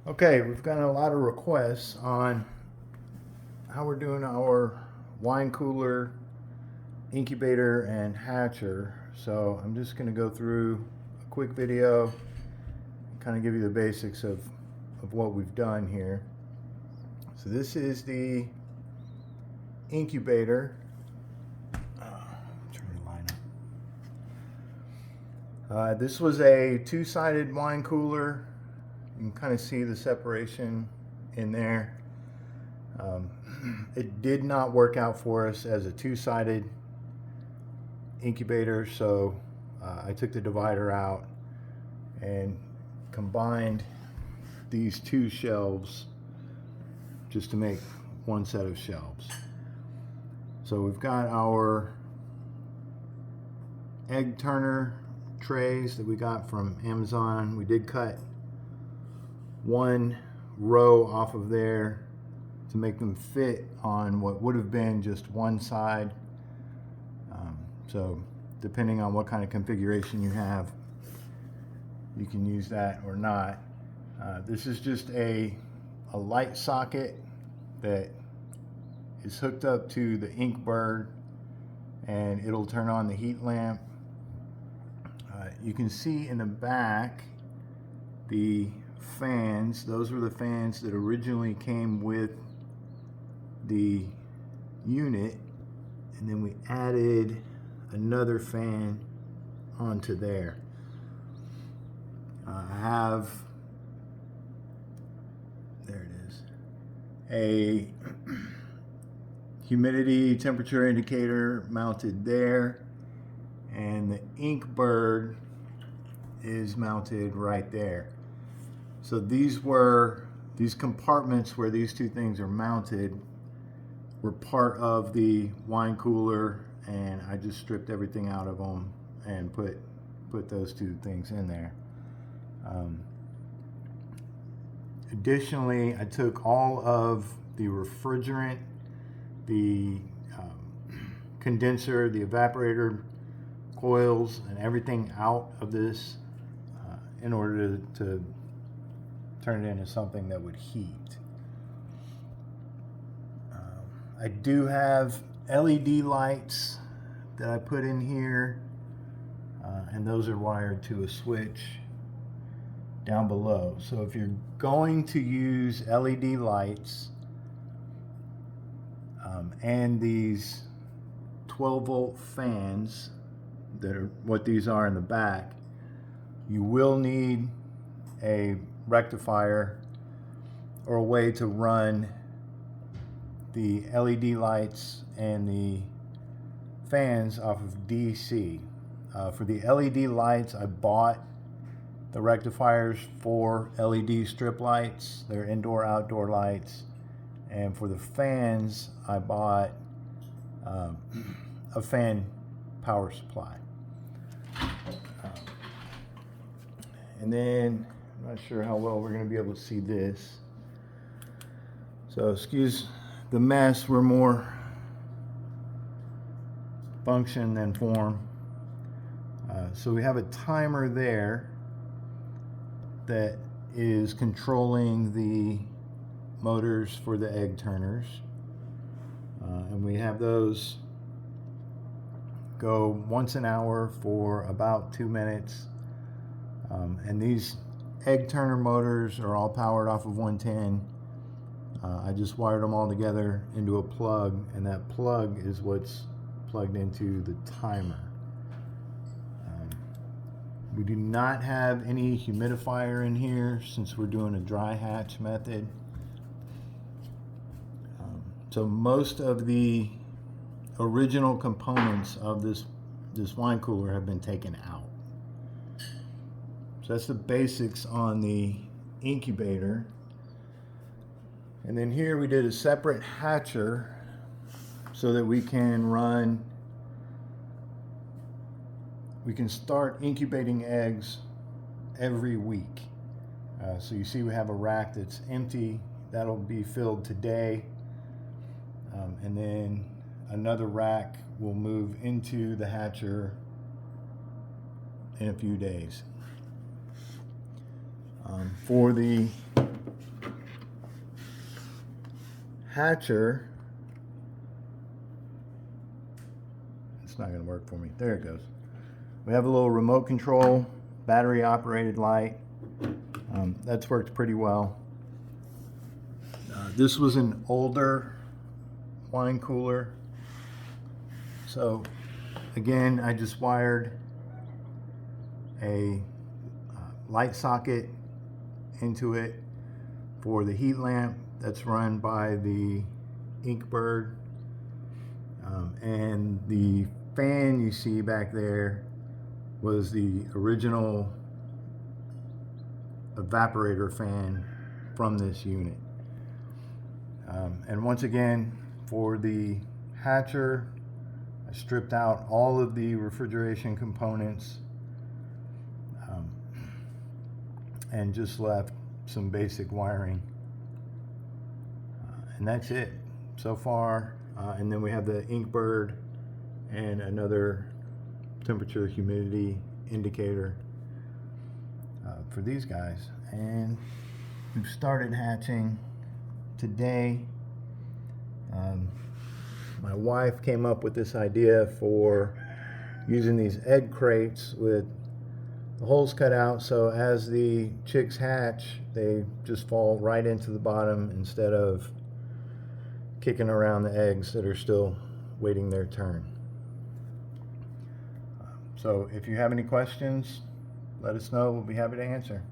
Okay, we've gotten a lot of requests on how we're doing our wine cooler, incubator, and hatcher. So I'm just going to go through a quick video, kind of give you the basics of what we've done here. So this is the incubator. Turn the line up. This was a two-sided wine cooler. You can kind of see the separation in there. It did not work out for us as a two-sided incubator, so I took the divider out and combined these two shelves just to make one set of shelves. So we've got our egg turner trays that we got from Amazon. We did cut one row off of there to make them fit on what would have been just one side. So depending on what kind of configuration you have, you can use that or not. This is just a light socket that is hooked up to the Inkbird, and it'll turn on the heat lamp. You can see in the back the fans. Those were the fans that originally came with the unit, and then we added another fan onto there. I have, there it is, a humidity temperature indicator mounted there, and the Inkbird is mounted right there. So these compartments where these two things are mounted were part of the wine cooler, and I just stripped everything out of them and put those two things in there. Additionally, I took all of the refrigerant, the condenser, the evaporator coils, and everything out of this in order to turn it into something that would heat. I do have LED lights that I put in here, and those are wired to a switch down below. So if you're going to use LED lights and these 12-volt fans that are what these are in the back, you will need a rectifier or a way to run the LED lights and the fans off of DC. For the LED lights, I bought the rectifiers for LED strip lights. They're indoor outdoor lights. And for the fans, I bought a fan power supply. And then I'm not sure how well we're going to be able to see this. So excuse the mess, we're more function than form. So we have a timer there that is controlling the motors for the egg turners. And we have those go once an hour for about 2 minutes. And these egg turner motors are all powered off of 110. I just wired them all together into a plug, and that plug is what's plugged into the timer. We do not have any humidifier in here since we're doing a dry hatch method. So most of the original components of this wine cooler have been taken out. So that's the basics on the incubator. And then here we did a separate hatcher so that we can start incubating eggs every week. So you see we have a rack that's empty. That'll be filled today. And then another rack will move into the hatcher in a few days. For the hatcher, it's not going to work for me. There it goes. We have a little remote control, battery operated light. That's worked pretty well. This was an older wine cooler. So again, I just wired a light socket into it for the heat lamp that's run by the Inkbird, and the fan you see back there was the original evaporator fan from this unit. And once again, for the hatcher, I stripped out all of the refrigeration components and just left some basic wiring. And that's it so far. And then we have the Inkbird and another temperature humidity indicator for these guys. And we've started hatching today. My wife came up with this idea for using these egg crates with the holes cut out, so as the chicks hatch, they just fall right into the bottom instead of kicking around the eggs that are still waiting their turn. So if you have any questions, let us know. We'll be happy to answer.